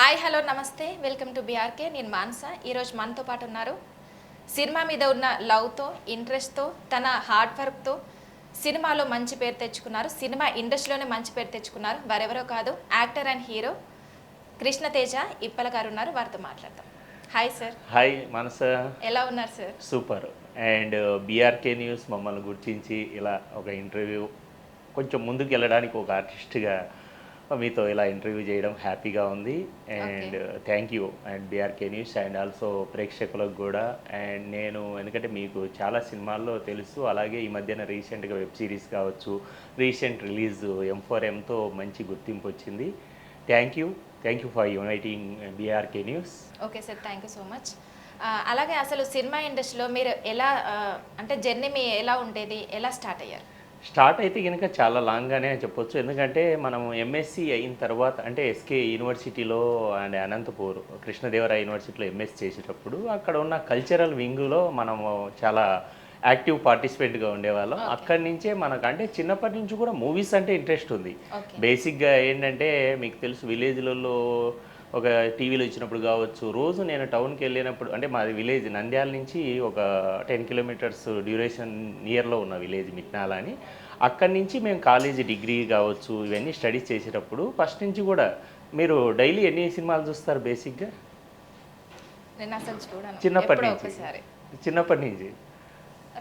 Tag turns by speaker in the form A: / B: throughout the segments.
A: Hi hello నమస్తే welcome to BRK. నేను మానస. ఈరోజు మనతో పాటు ఉన్నారు సినిమా మీద ఉన్న లవ్తో, ఇంట్రెస్ట్తో, తన హార్డ్ వర్క్తో సినిమాలో మంచి పేరు తెచ్చుకున్నారు, సినిమా ఇండస్ట్రీలోనే మంచి పేరు తెచ్చుకున్నారు. వారెవరో కాదు, actor and hero Krishna Teja Ippala గారు ఉన్నారు. వారితో మాట్లాడతాం. Hi sir.
B: హాయ్ మనస.
A: ఎలా ఉన్నారు sir?
B: Super. And BRK news మమ్మల్ని గుర్తించి ఇలా ఒక ఇంటర్వ్యూ కొంచెం ముందుకు వెళ్ళడానికి ఒక ఆర్టిస్ట్గా మీతో ఇలా ఇంటర్వ్యూ చేయడం హ్యాపీగా ఉంది. And thank you and BRK news and also ప్రేక్షకులకు కూడా. అండ్ నేను ఎందుకంటే మీకు చాలా సినిమాల్లో తెలుసు, అలాగే ఈ మధ్యన రీసెంట్గా వెబ్ సిరీస్ కావచ్చు, రీసెంట్ రిలీజ్ M4Mతో మంచి గుర్తింపు వచ్చింది. Thank you for inviting BRK news.
A: Okay sir, thank you so much. అలాగే అసలు సినిమా ఇండస్ట్రీలో మీరు ఎలా అంటే జర్నీ మీ ఎలా ఉండేది, ఎలా స్టార్ట్ అయ్యారు?
B: స్టార్ట్ అయితే కనుక చాలా లాంగ్గానే చెప్పొచ్చు. ఎందుకంటే మనం ఎంఎస్సి అయిన తర్వాత అంటే ఎస్కే యూనివర్సిటీలో అండ్ అనంతపూర్ కృష్ణదేవరాయ యూనివర్సిటీలో ఎంఎస్ చేసేటప్పుడు అక్కడ ఉన్న కల్చరల్ వింగ్లో మనము చాలా యాక్టివ్ పార్టిసిపేట్గా ఉండేవాళ్ళం. అక్కడి నుంచే మనకు అంటే చిన్నప్పటి నుంచి కూడా మూవీస్ అంటే ఇంట్రెస్ట్ ఉంది. బేసిక్గా ఏంటంటే మీకు తెలుసు, విలేజ్లలో ఒక టీవీలో ఇచ్చినప్పుడు కావచ్చు, రోజు నేను టౌన్కి వెళ్ళినప్పుడు అంటే మాది విలేజ్ నంద్యాల నుంచి ఒక 10 కిలోమీటర్స్ డ్యూరేషన్ నియర్లో ఉన్న విలేజ్ మిట్నాల అని. అక్కడి నుంచి మేము కాలేజీ డిగ్రీ కావచ్చు ఇవన్నీ స్టడీస్ చేసేటప్పుడు ఫస్ట్ నుంచి కూడా మీరు డైలీ ఎన్ని సినిమాలు చూస్తారు బేసిక్గా?
A: నేను అసలు చూడను.
B: చిన్నప్పటి నుంచి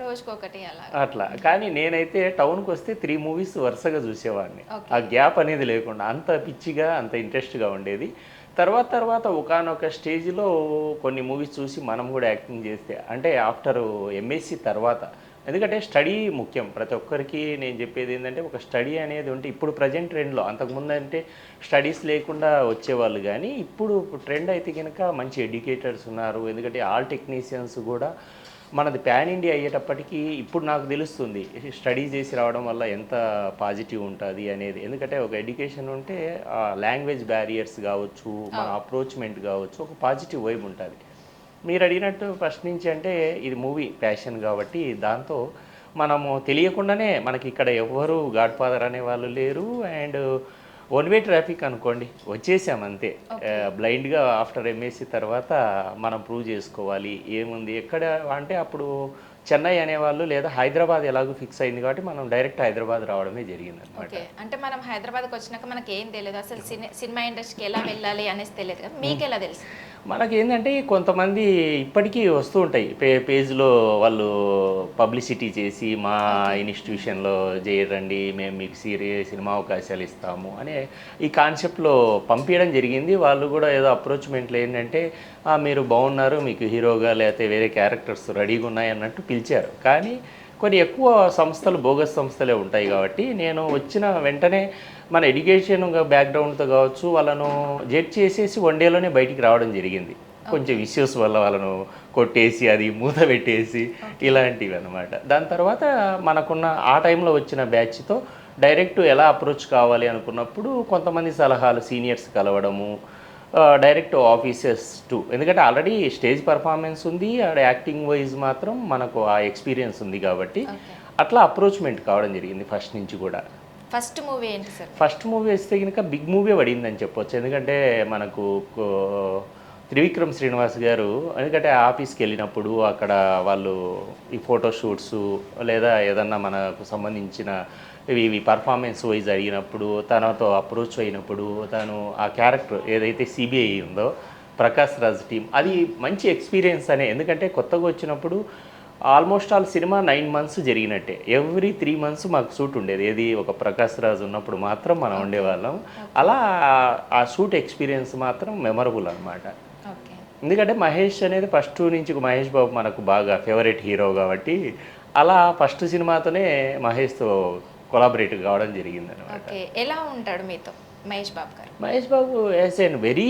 A: రోజుకొకటి
B: అట్లా. కానీ నేనైతే టౌన్కి వస్తే 3 మూవీస్ వరుసగా చూసేవాడిని. ఆ గ్యాప్ అనేది లేకుండా అంత పిచ్చిగా అంత ఇంట్రెస్ట్గా ఉండేది. తర్వాత ఒకానొక స్టేజ్లో కొన్ని మూవీస్ చూసి మనం కూడా యాక్టింగ్ చేస్తే అంటే ఆఫ్టర్ ఎంఎస్సి తర్వాత, ఎందుకంటే స్టడీ ముఖ్యం ప్రతి ఒక్కరికి. నేను చెప్పేది ఏంటంటే ఒక స్టడీ అనేది ఉంటే ఇప్పుడు ప్రజెంట్ ట్రెండ్లో, అంతకుముందు అంటే స్టడీస్ లేకుండా వచ్చేవాళ్ళు, కానీ ఇప్పుడు ట్రెండ్ అయితే కనుక మంచి ఎడ్యుకేటర్స్ ఉన్నారు. ఎందుకంటే ఆల్ టెక్నీషియన్స్ కూడా మనది ప్యాన్ ఇండియా అయ్యేటప్పటికీ ఇప్పుడు నాకు తెలుస్తుంది స్టడీ చేసి రావడం వల్ల ఎంత పాజిటివ్ ఉంటుంది అనేది. ఎందుకంటే ఒక ఎడ్యుకేషన్ ఉంటే లాంగ్వేజ్ బ్యారియర్స్ కావచ్చు, మన అప్రోచ్మెంట్ కావచ్చు, ఒక పాజిటివ్ వైబ్ ఉంటుంది. మీరు అడిగినట్టు ఫస్ట్ నుంచి అంటే ఇది మూవీ ప్యాషన్ కాబట్టి దాంతో మనము తెలియకుండానే మనకి ఇక్కడ ఎవ్వరు గాడ్ ఫాదర్ అనే వాళ్ళు లేరు. అండ్ వన్ వే ట్రాఫిక్ అనుకోండి, వచ్చేసాం అంతే బ్లైండ్గా. ఆఫ్టర్ ఎంఎస్సి తర్వాత మనం ప్రూవ్ చేసుకోవాలి ఏముంది ఎక్కడ అంటే అప్పుడు చెన్నై అనేవాళ్ళు లేదా హైదరాబాద్ ఎలాగో ఫిక్స్ అయింది కాబట్టి మనం డైరెక్ట్ హైదరాబాద్ రావడమే జరిగింది అనమాట.
A: అంటే మనం హైదరాబాద్కి వచ్చినాక మనకి ఏం తెలియదు, అసలు సినిమా ఇండస్ట్రీకి ఎలా వెళ్ళాలి అనేసి తెలియదు కదా, మీకు ఎలా తెలుసు?
B: మనకి ఏంటంటే కొంతమంది ఇప్పటికీ వస్తూ ఉంటాయి పేజ్లో వాళ్ళు పబ్లిసిటీ చేసి మా ఇన్స్టిట్యూషన్లో చేయరండి, మేము మీకు సినిమా అవకాశాలు ఇస్తాము అనే ఈ కాన్సెప్ట్లో పంపించడం జరిగింది. వాళ్ళు కూడా ఏదో అప్రోచ్మెంట్లో ఏంటంటే మీరు బాగున్నారు, మీకు హీరోగా లేకపోతే వేరే క్యారెక్టర్స్ రెడీగా ఉన్నాయి అన్నట్టు పిలిచారు. కానీ కొన్ని ఎక్కువ సంస్థలు బోగస్ సంస్థలే ఉంటాయి కాబట్టి నేను వచ్చిన వెంటనే మన ఎడ్యుకేషన్ బ్యాక్గ్రౌండ్తో కావచ్చు వాళ్ళను జడ్జ్ చేసేసి 1 డేలోనే బయటికి రావడం జరిగింది. కొంచెం ఇష్యూస్ వల్ల వాళ్ళను కొట్టేసి అది మూత పెట్టేసి ఇలాంటివి అనమాట. దాని తర్వాత మనకున్న ఆ టైంలో వచ్చిన బ్యాచ్తో డైరెక్ట్ ఎలా అప్రోచ్ కావాలి అనుకున్నప్పుడు కొంతమంది సలహాలు సీనియర్స్ కలవడము, డైరెక్ట్ ఆఫీసర్స్ టు, ఎందుకంటే ఆల్రెడీ స్టేజ్ పర్ఫార్మెన్స్ ఉంది, యాక్టింగ్ వైజ్ మాత్రం మనకు ఆ ఎక్స్పీరియన్స్ ఉంది కాబట్టి అట్లా అప్రోచ్మెంట్ కావడం జరిగింది ఫస్ట్ నుంచి కూడా.
A: ఫస్ట్ మూవీ ఏంటి సార్?
B: ఫస్ట్ మూవీ వస్తే కనుక బిగ్ మూవీ పడిందని చెప్పొచ్చు. ఎందుకంటే మనకు త్రివిక్రమ్ శ్రీనివాస్ గారు, ఎందుకంటే ఆఫీస్కి వెళ్ళినప్పుడు అక్కడ వాళ్ళు ఈ ఫోటోషూట్స్ లేదా ఏదన్నా మనకు సంబంధించిన ఇవి పర్ఫార్మెన్స్ వైజ్ అడిగినప్పుడు తనతో అప్రోచ్ అయినప్పుడు తను ఆ క్యారెక్టర్ ఏదైతే సిబిఐ ఉందో ప్రకాష్ రాజ్ టీం, అది మంచి ఎక్స్పీరియన్స్ అనే. ఎందుకంటే కొత్తగా వచ్చినప్పుడు ఆల్మోస్ట్ ఆల్ సినిమా 9 మంత్స్ జరిగినట్టే, ఎవ్రీ 3 మంత్స్ మాకు షూట్ ఉండేది. ఏది ఒక ప్రకాష్ రాజ్ ఉన్నప్పుడు మాత్రం మనం ఉండేవాళ్ళం. అలా ఆ షూట్ ఎక్స్పీరియన్స్ మాత్రం మెమరబుల్ అనమాట. ఎందుకంటే మహేష్ అనేది ఫస్ట్ నుంచి మహేష్ బాబు మనకు బాగా ఫేవరెట్ హీరో కాబట్టి అలా ఫస్ట్ సినిమాతోనే మహేష్తో కొలాబరేట్ కావడం జరిగింది అనమాట.
A: ఎలా ఉంటాడు మీతో మహేష్ బాబు గారు?
B: మహేష్ బాబు యాజ్ ఎన్ వెరీ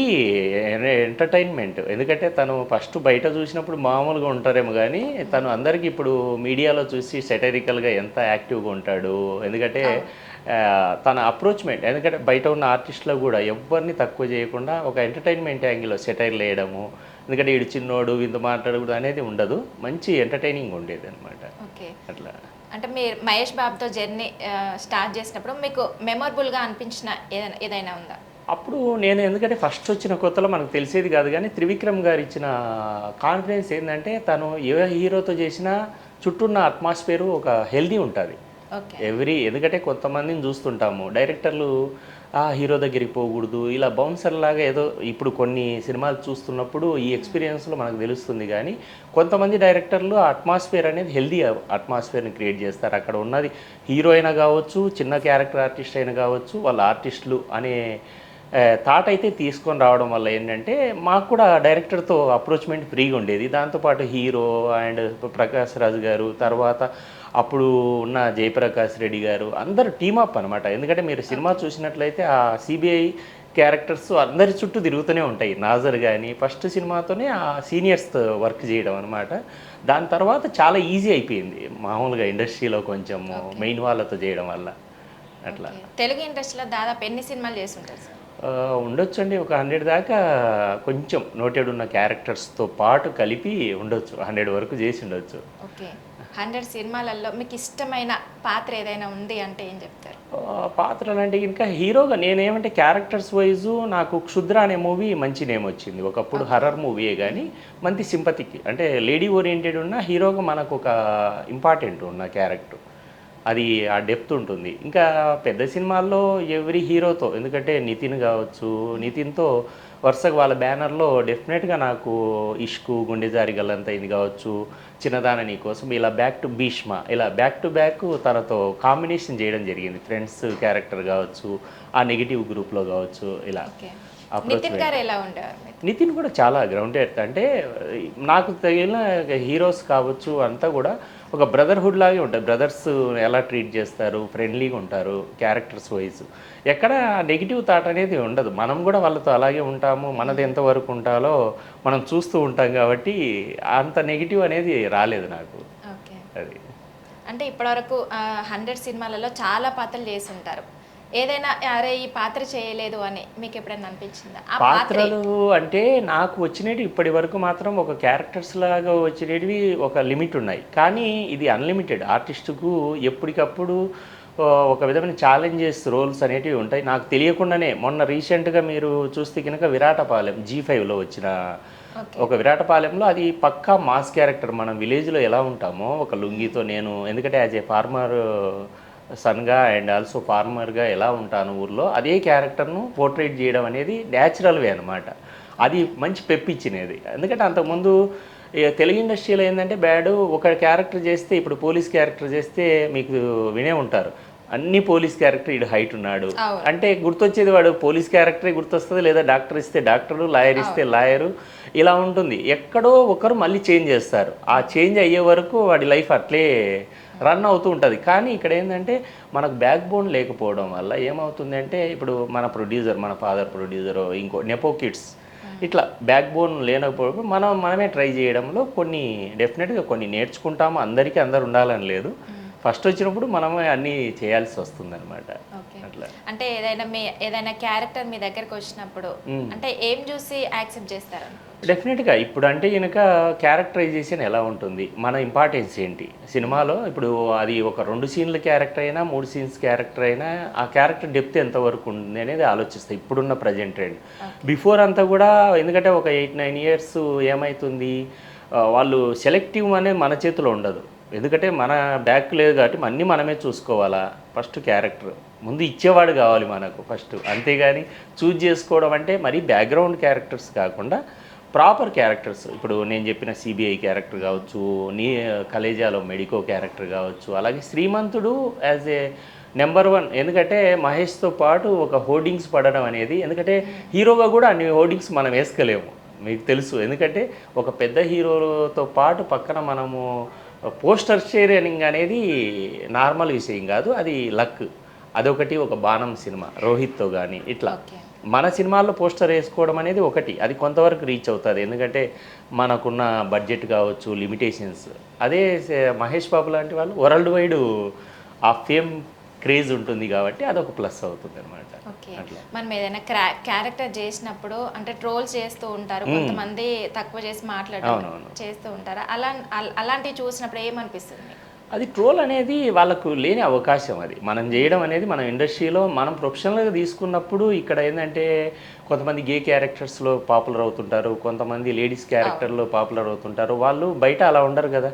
B: ఎంటర్టైన్మెంట్. ఎందుకంటే తను ఫస్ట్ బయట చూసినప్పుడు మామూలుగా ఉంటారేమో కానీ తను అందరికీ ఇప్పుడు మీడియాలో చూసి సెటరికల్గా ఎంత యాక్టివ్గా ఉంటాడు. ఎందుకంటే తన అప్రోచ్మెంట్, ఎందుకంటే బయట ఉన్న ఆర్టిస్ట్లో కూడా ఎవరిని తక్కువ చేయకుండా ఒక ఎంటర్టైన్మెంట్ యాంగిల్లో సెటైర్లు వేయడము, ఎందుకంటే ఇడు చిన్నోడు ఇంత మాట్లాడకూడదు అనేది ఉండదు, మంచి ఎంటర్టైనింగ్ ఉండేది అనమాట. అట్లా
A: అంటే మీరు మహేష్ బాబుతో జర్నీ స్టార్ట్ చేసినప్పుడు మీకు మెమొరబుల్గా అనిపించిన ఏదైనా ఉందా?
B: అప్పుడు నేను ఎందుకంటే ఫస్ట్ వచ్చిన కొత్తలో మనకు తెలిసేది కాదు కానీ త్రివిక్రమ్ గారు ఇచ్చిన కాన్ఫిడెన్స్ ఏంటంటే తను ఏ హీరోతో చేసినా చుట్టూ ఉన్న అట్మాస్ఫియర్ ఒక హెల్దీ ఉంటుంది.
A: ఓకే.
B: ఎందుకంటే కొంతమందిని చూస్తుంటాము డైరెక్టర్లు ఆ హీరో దగ్గరికి పోకూడదు ఇలా బౌన్సర్ లాగా ఏదో ఇప్పుడు కొన్ని సినిమాలు చూస్తున్నప్పుడు ఈ ఎక్స్పీరియన్స్లో మనకు తెలుస్తుంది. కానీ కొంతమంది డైరెక్టర్లు ఆ అట్మాస్ఫియర్ అనేది హెల్దీ అట్మాస్ఫియర్ని క్రియేట్ చేస్తారు. అక్కడ ఉన్నది హీరో అయినా కావచ్చు, చిన్న క్యారెక్టర్ ఆర్టిస్ట్ అయినా కావచ్చు, వాళ్ళ ఆర్టిస్టులు అనే థాట్ అయితే తీసుకొని రావడం వల్ల ఏంటంటే మాకు కూడా డైరెక్టర్తో అప్రోచ్మెంట్ ఫ్రీగా ఉండేది. దాంతోపాటు హీరో అండ్ ప్రకాష్ రాజు గారు, తర్వాత అప్పుడు ఉన్న జయప్రకాష్ రెడ్డి గారు అందరూ టీమప్ అనమాట. ఎందుకంటే మీరు సినిమా చూసినట్లయితే ఆ సిబిఐ క్యారెక్టర్స్ అందరి చుట్టూ తిరుగుతూనే ఉంటాయి. నాజర్ కానీ ఫస్ట్ సినిమాతోనే ఆ సీనియర్స్తో వర్క్ చేయడం అనమాట. దాని తర్వాత చాలా ఈజీ అయిపోయింది మామూలుగా ఇండస్ట్రీలో కొంచెం మెయిన్ వాళ్ళతో చేయడం వల్ల అట్లా.
A: తెలుగు ఇండస్ట్రీలో దాదాపు ఎన్ని సినిమాలు చేసి ఉంటారు సార్?
B: ఉండొచ్చండి ఒక 100 దాకా. కొంచెం నోటెడ్ ఉన్న క్యారెక్టర్స్తో పాటు కలిపి ఉండొచ్చు, 100 వరకు చేసి ఉండొచ్చు.
A: ఓకే. 100 సినిమాలలో మీకు ఇష్టమైన పాత్ర ఏదైనా ఉంది అంటే ఏం చెప్తారు?
B: పాత్రలు అంటే ఇంకా హీరోగా నేనేమంటే క్యారెక్టర్స్ వైజు నాకు క్షుద్ర అనే మూవీ మంచి నేమ్ వచ్చింది. ఒకప్పుడు హర్రర్ మూవీయే కానీ మంచి సింపతికి అంటే లేడీ ఓరియంటెడ్ ఉన్న హీరోగా మనకు ఒక ఇంపార్టెంట్ ఉన్న క్యారెక్టర్ అది ఆ డెప్త్ ఉంటుంది. ఇంకా పెద్ద సినిమాల్లో ఎవ్రీ హీరోతో ఎందుకంటే నితిన్ కావచ్చు, నితిన్తో వరుసగా వాళ్ళ బ్యానర్లో డెఫినెట్గా నాకు ఇష్కు, గుండెజారి గల్లంత ఇది కావచ్చు, చిన్నదాన నీ కోసం, ఇలా బ్యాక్ టు భీష్మ, ఇలా బ్యాక్ టు బ్యాక్ తనతో కాంబినేషన్ చేయడం జరిగింది. ఫ్రెండ్స్ క్యారెక్టర్ కావచ్చు, ఆ నెగిటివ్ గ్రూప్లో కావచ్చు, ఇలా
A: నితిన్ గారు ఎలా ఉండేవారు?
B: నితిన్ కూడా చాలా గ్రౌండెడ్ అంటే నాకు తగిలిన హీరోస్ కావచ్చు అంతా కూడా ఒక బ్రదర్హుడ్ లాగే ఉంటుంది. బ్రదర్స్ ఎలా ట్రీట్ చేస్తారు, ఫ్రెండ్లీగా ఉంటారు క్యారెక్టర్స్ వైజ్. ఎక్కడ నెగిటివ్ థాట్ అనేది ఉండదు. మనం కూడా వాళ్ళతో అలాగే ఉంటాము. మనది ఎంతవరకు ఉంటాలో మనం చూస్తూ ఉంటాం కాబట్టి అంత నెగిటివ్ అనేది రాలేదు నాకు. అది
A: అంటే ఇప్పటివరకు 100 సినిమాలలో చాలా పాత్రలు చేసి ఉంటారు. ఏదైనా అరే ఈ పాత్ర చేయలేదు అని మీకు ఎప్పుడైనా అనిపించిందా?
B: పాత్రలు అంటే నాకు వచ్చినవి ఇప్పటి వరకు మాత్రం ఒక క్యారెక్టర్స్ లాగా వచ్చినవి ఒక లిమిట్ ఉన్నాయి. కానీ ఇది అన్లిమిటెడ్. ఆర్టిస్టుకు ఎప్పటికప్పుడు ఒక విధమైన ఛాలెంజెస్ రోల్స్ అనేటివి ఉంటాయి. నాకు తెలియకుండానే మొన్న రీసెంట్గా మీరు చూస్తే కనుక విరాటపాలెం G5లో వచ్చిన ఒక విరాటపాలెంలో అది పక్కా మాస్ క్యారెక్టర్. మనం విలేజ్లో ఎలా ఉంటామో ఒక లుంగితో నేను ఎందుకంటే యాజ్ ఏ ఫార్మర్ సన్గా అండ్ ఆల్సో ఫార్మర్గా ఎలా ఉంటాను ఊర్లో, అదే క్యారెక్టర్ను పోర్ట్రేట్ చేయడం అనేది న్యాచురల్ వే అనమాట. అది మంచి పెప్పిచ్చినది. ఎందుకంటే అంతకుముందు తెలుగు ఇండస్ట్రీలో ఏంటంటే బ్యాడ్ ఒక క్యారెక్టర్ చేస్తే, ఇప్పుడు పోలీస్ క్యారెక్టర్ చేస్తే మీకు వినే ఉంటారు, అన్ని పోలీస్ క్యారెక్టర్ ఇడు హైట్ ఉన్నాడు అంటే గుర్తొచ్చేది వాడు పోలీస్ క్యారెక్టరే గుర్తొస్తుంది, లేదా డాక్టర్ ఇస్తే డాక్టరు, లాయర్ ఇస్తే లాయరు, ఇలా ఉంటుంది. ఎక్కడో ఒకరు మళ్ళీ చేంజ్ చేస్తారు. ఆ చేంజ్ అయ్యే వరకు వాడి లైఫ్ అట్లే రన్ అవుతూ ఉంటుంది. కానీ ఇక్కడ ఏంటంటే మనకు బ్యాక్ బోన్ లేకపోవడం వల్ల ఏమవుతుందంటే ఇప్పుడు మన ప్రొడ్యూసర్, మన ఫాదర్ ప్రొడ్యూసర్, ఇంకో నెపో కిడ్స్, ఇట్లా బ్యాక్ బోన్ లేనప్పుడు మనమే ట్రై చేయడంలో కొన్ని డెఫినెట్గా కొన్ని నేర్చుకుంటాము. అందరికీ అందరు ఉండాలని లేదు. ఫస్ట్ వచ్చినప్పుడు మనమే అన్నీ చేయాల్సి వస్తుంది అనమాట.
A: అట్లా అంటే ఏదైనా క్యారెక్టర్ మీ దగ్గరకు వచ్చినప్పుడు అంటే ఏం చూసి యాక్సెప్ట్ చేస్తారు?
B: డెఫినెట్గా ఇప్పుడు అంటే కనుక క్యారెక్టరైజేషన్ ఎలా ఉంటుంది, మన ఇంపార్టెన్స్ ఏంటి సినిమాలో. ఇప్పుడు అది ఒక 2 సీన్ల క్యారెక్టర్ అయినా 3 సీన్స్ క్యారెక్టర్ అయినా ఆ క్యారెక్టర్ డెప్త్ ఎంతవరకు ఉంది అనేది ఆలోచిస్తాయి ఇప్పుడున్న ప్రజెంట్ ట్రెండ్. బిఫోర్ అంతా కూడా ఎందుకంటే ఒక 8-9 ఇయర్స్ ఏమవుతుంది, వాళ్ళు సెలెక్టివ్ అనేది మన చేతిలో ఉండదు. ఎందుకంటే మన బ్యాక్ లేదు కాబట్టి అన్నీ మనమే చూసుకోవాలా. ఫస్ట్ క్యారెక్టర్ ముందు ఇచ్చేవాడు కావాలి మనకు ఫస్ట్, అంతేగాని చూజ్ చేసుకోవడం అంటే మరీ బ్యాక్గ్రౌండ్ క్యారెక్టర్స్ కాకుండా ప్రాపర్ క్యారెక్టర్స్. ఇప్పుడు నేను చెప్పిన సిబిఐ క్యారెక్టర్ కావచ్చు, కలేజాలో మెడికో క్యారెక్టర్ కావచ్చు, అలాగే శ్రీమంతుడు యాజ్ ఏ నెంబర్ 1. ఎందుకంటే మహేష్తో పాటు ఒక హోర్డింగ్స్ పడడం అనేది, ఎందుకంటే హీరోగా కూడా అన్ని హోర్డింగ్స్ మనం వేసుకోలేము, మీకు తెలుసు. ఎందుకంటే ఒక పెద్ద హీరోతో పాటు పక్కన మనము పోస్టర్ షేరింగ్ అనేది నార్మల్ విషయం కాదు, అది లక్. అదొకటి. ఒక బాణం సినిమా రోహిత్తో కానీ ఇట్లా మన సినిమాల్లో పోస్టర్ వేసుకోవడం అనేది ఒకటి, అది కొంతవరకు రీచ్ అవుతుంది. ఎందుకంటే మనకున్న బడ్జెట్ కావచ్చు, లిమిటేషన్స్. అదే మహేష్ బాబు లాంటి వాళ్ళు వరల్డ్ వైడ్ ఆ ఫేమ్ క్రేజ్ ఉంటుంది కాబట్టి అదొక ప్లస్ అవుతుంది అనమాట.
A: మనం ఏదైనా క్యారెక్టర్ చేసినప్పుడు అంటే ట్రోల్స్ చేస్తూ ఉంటారు కొంతమంది, తక్కువ చేసి మాట్లాడడం చేస్తూ ఉంటారు. అలాంటివి చూసినప్పుడు ఏమనిపిస్తుంది?
B: అది ట్రోల్ అనేది వాళ్ళకు లేని అవకాశం. అది మనం చేయడం అనేది మన ఇండస్ట్రీలో మనం ప్రొఫెషనల్గా తీసుకున్నప్పుడు ఇక్కడ ఏంటంటే కొంతమంది గే క్యారెక్టర్స్లో పాపులర్ అవుతుంటారు, కొంతమంది లేడీస్ క్యారెక్టర్లో పాపులర్ అవుతుంటారు. వాళ్ళు బయట అలా ఉండరు కదా,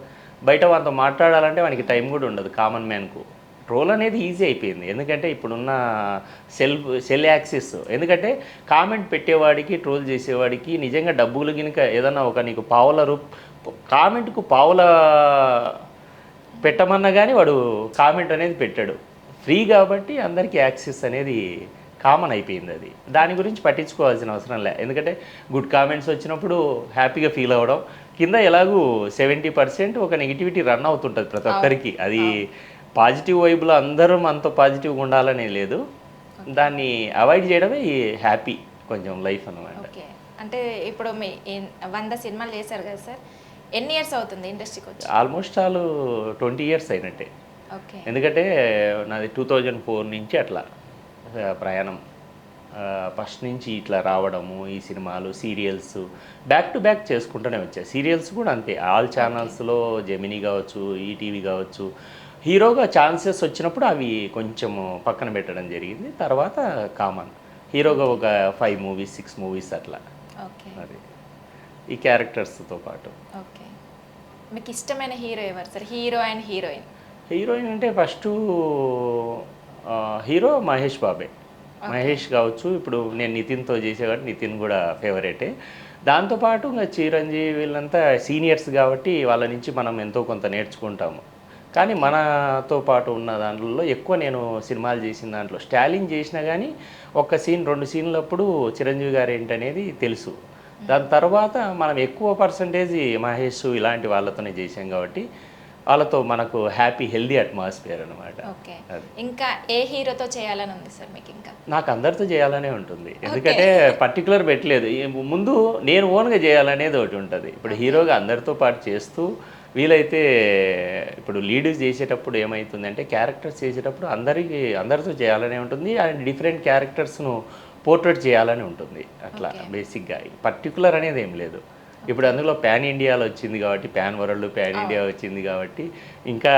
B: బయట వాళ్ళతో మాట్లాడాలంటే వానికి టైం కూడా ఉండదు కామన్ మ్యాన్కు. ట్రోల్ అనేది ఈజీ అయిపోయింది, ఎందుకంటే ఇప్పుడున్న సెల్ యాక్సెస్. ఎందుకంటే కామెంట్ పెట్టేవాడికి ట్రోల్ చేసేవాడికి నిజంగా డబ్బులు గినక ఏదన్నా ఒక నీకు కామెంట్కు పావుల పెట్టమన్నా కానీ వాడు కామెంట్ అనేది పెట్టాడు. ఫ్రీ కాబట్టి అందరికీ యాక్సెస్ అనేది కామన్ అయిపోయింది. అది దాని గురించి పట్టించుకోవాల్సిన అవసరం లే. ఎందుకంటే గుడ్ కామెంట్స్ వచ్చినప్పుడు హ్యాపీగా ఫీల్ అవ్వడం, కింద ఎలాగూ 70% ఒక నెగిటివిటీ రన్ అవుతుంటుంది ప్రతి ఒక్కరికి. అది పాజిటివ్ వైపులో అందరూ మనతో పాజిటివ్గా ఉండాలనే లేదు, దాన్ని అవాయిడ్ చేయడమే ఈ హ్యాపీ కొంచెం లైఫ్ అన్నమాట.
A: ఓకే, అంటే ఇప్పుడు మీ 100 సినిమాలు చేశారు కదా సార్, ఎన్ని ఇయర్స్ అవుతుంది ఇండస్ట్రీకి వచ్చి?
B: ఆల్మోస్ట్ 20 ఇయర్స్ అయినట్టే.
A: ఓకే,
B: ఎందుకంటే నాది 2004 నుంచి అట్లా ప్రయాణం. ఫస్ట్ నుంచి ఇట్లా రావడము, ఈ సినిమాలు, సీరియల్స్ బ్యాక్ టు బ్యాక్ చేసుకుంటూనే వచ్చాయి. సీరియల్స్ కూడా అంతే, ఆల్ ఛానల్స్లో, జెమినీ కావచ్చు, ఈటీవీ కావచ్చు. హీరోగా ఛాన్సెస్ వచ్చినప్పుడు అవి కొంచెం పక్కన పెట్టడం జరిగింది. తర్వాత కామన్ హీరోగా ఒక 5 మూవీస్ 6 మూవీస్ అట్లా.
A: ఓకే,
B: అది ఈ క్యారెక్టర్స్తో పాటు.
A: ఓకే, మీకు ఇష్టమైన హీరో ఎవరు sir? Hero and heroine.
B: Heroine అంటే ఫస్ట్ హీరో మహేష్ బాబే. మహేష్ కావచ్చు, ఇప్పుడు నేను నితిన్తో చేసే కాబట్టి నితిన్ కూడా ఫేవరెటే. దాంతోపాటు ఇంకా చిరంజీవి వీళ్ళంతా సీనియర్స్ కాబట్టి వాళ్ళ నుంచి మనం ఎంతో కొంత నేర్చుకుంటాము. కానీ మనతో పాటు ఉన్న దాంట్లో ఎక్కువ నేను సినిమాలు చేసిన దాంట్లో స్టాలిన్ చేసినా కానీ ఒక సీన్ 2 సీన్లప్పుడు చిరంజీవి గారు ఏంటనేది తెలుసు. దాని తర్వాత మనం ఎక్కువ పర్సంటేజ్ మహేష్ ఇలాంటి వాళ్ళతోనే చేసాం కాబట్టి వాళ్ళతో మనకు హ్యాపీ హెల్దీ అట్మాస్ఫియర్ అనమాట.
A: ఓకే, ఇంకా ఏ హీరోతో చేయాలని ఉంది సార్ మీకు? ఇంకా
B: నాకు అందరితో చేయాలనే ఉంటుంది, ఎందుకంటే పర్టికులర్ పెట్టలేదు. ముందు నేను ఓన్గా చేయాలనేది ఒకటి ఉంటుంది. ఇప్పుడు హీరోగా అందరితో పాటు చేస్తూ వీలైతే ఇప్పుడు లీడ్ చేసేటప్పుడు ఏమవుతుందంటే క్యారెక్టర్స్ చేసేటప్పుడు అందరితో చేయాలనే ఉంటుంది, అండ్ డిఫరెంట్ క్యారెక్టర్స్ను పోర్ట్రేట్ చేయాలని ఉంటుంది. అట్లా బేసిక్గా పర్టికులర్ అనేది ఏం లేదు. ఇప్పుడు అందులో ప్యాన్ ఇండియాలో వచ్చింది కాబట్టి, ప్యాన్ వరల్డ్ ప్యాన్ ఇండియా వచ్చింది కాబట్టి, ఇంకా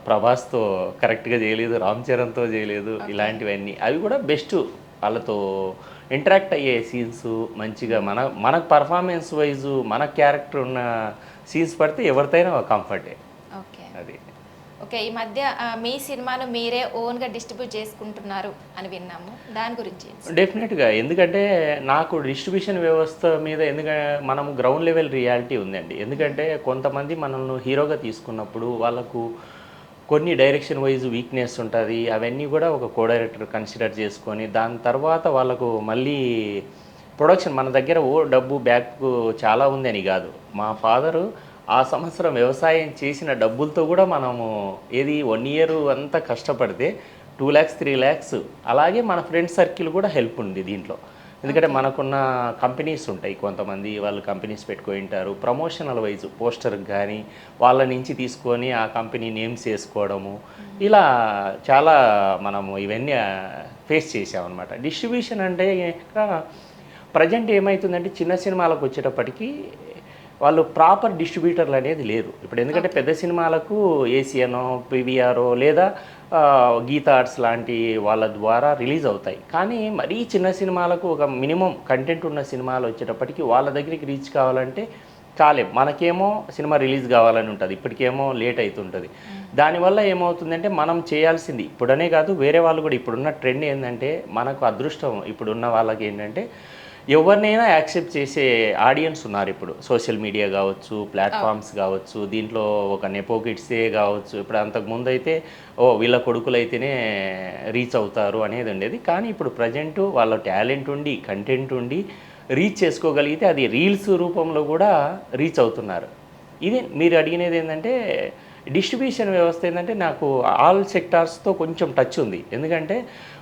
B: ప్రభాస్తో కరెక్ట్గా చేయలేదు, రామ్ చరణ్తో చేయలేదు, ఇలాంటివన్నీ అవి కూడా బెస్ట్. వాళ్ళతో ఇంటరాక్ట్ అయ్యే సీన్స్ మంచిగా మనకు పర్ఫార్మెన్స్ వైజు మన క్యారెక్టర్ ఉన్న సీన్స్ పడితే ఎవరితోనైనా కంఫర్టే.
A: ఓకే,
B: అది
A: ఓకే. ఈ మధ్య మీ సినిమాను మీరే ఓన్గా డిస్ట్రిబ్యూట్ చేసుకుంటున్నారు అని విన్నాము, దాని గురించి?
B: డెఫినెట్గా, ఎందుకంటే నాకు డిస్ట్రిబ్యూషన్ వ్యవస్థ మీద మనం గ్రౌండ్ లెవెల్ రియాలిటీ ఉందండి. ఎందుకంటే కొంతమంది మనల్ని హీరోగా తీసుకున్నప్పుడు వాళ్ళకు కొన్ని డైరెక్షన్ వైజ్ వీక్నెస్ ఉంటుంది, అవన్నీ కూడా ఒక కో డైరెక్టర్ కన్సిడర్ చేసుకొని దాని తర్వాత వాళ్ళకు మళ్ళీ ప్రొడక్షన్ మన దగ్గర డబ్బు బ్యాక్ చాలా ఉంది అని కాదు. మా ఫాదరు ఆ సంవత్సరం వ్యవసాయం చేసిన డబ్బులతో కూడా మనము 1 ఇయర్ అంతా కష్టపడితే 2 lakhs 3 lakhs. అలాగే మన ఫ్రెండ్ సర్కిల్ కూడా హెల్ప్ ఉంది దీంట్లో. ఎందుకంటే మనకున్న కంపెనీస్ ఉంటాయి, కొంతమంది వాళ్ళు కంపెనీస్ పెట్టుకొని ఉంటారు, ప్రమోషనల్ వైజ్ పోస్టర్కి కానీ వాళ్ళ నుంచి తీసుకొని ఆ కంపెనీ నేమ్స్ వేసుకోవడము, ఇలా చాలా మనము ఇవన్నీ ఫేస్ చేసామన్నమాట. డిస్ట్రిబ్యూషన్ అంటే ప్రజెంట్ ఏమవుతుందంటే చిన్న సినిమాలకు వచ్చేటప్పటికి వాళ్ళు ప్రాపర్ డిస్ట్రిబ్యూటర్లు అనేది లేరు ఇప్పుడు. ఎందుకంటే పెద్ద సినిమాలకు ఏసియనో పివిఆర్ఓ లేదా గీతా ఆర్ట్స్ లాంటి వాళ్ళ ద్వారా రిలీజ్ అవుతాయి. కానీ మరీ చిన్న సినిమాలకు ఒక మినిమం కంటెంట్ ఉన్న సినిమాలు వచ్చేటప్పటికి వాళ్ళ దగ్గరికి రీచ్ కావాలంటే కాలేం. మనకేమో సినిమా రిలీజ్ కావాలని ఉంటుంది, ఇప్పటికేమో లేట్ అవుతుంటుంది. దానివల్ల ఏమవుతుందంటే మనం చేయాల్సింది ఇప్పుడనే కాదు, వేరే వాళ్ళు కూడా ఇప్పుడున్న ట్రెండ్ ఏంటంటే మనకు అదృష్టం ఇప్పుడున్న వాళ్ళకి ఏంటంటే ఎవరినైనా యాక్సెప్ట్ చేసే ఆడియన్స్ ఉన్నారు ఇప్పుడు. సోషల్ మీడియా కావచ్చు, ప్లాట్ఫామ్స్ కావచ్చు, దీంట్లో ఒక నెపోకిడ్సే కావచ్చు. ఇప్పుడు అంతకుముందు అయితే వీళ్ళ కొడుకులు అయితేనే రీచ్ అవుతారు అనేది ఉండేది. కానీ ఇప్పుడు ప్రజెంటు వాళ్ళ టాలెంట్ ఉండి కంటెంట్ ఉండి రీచ్ చేసుకోగలిగితే అది రీల్స్ రూపంలో కూడా రీచ్ అవుతున్నారు. ఇది మీరు అడిగినది ఏంటంటే డిస్ట్రిబ్యూషన్ వ్యవస్థ ఏంటంటే నాకు ఆల్ సెక్టార్స్తో కొంచెం టచ్ ఉంది. ఎందుకంటే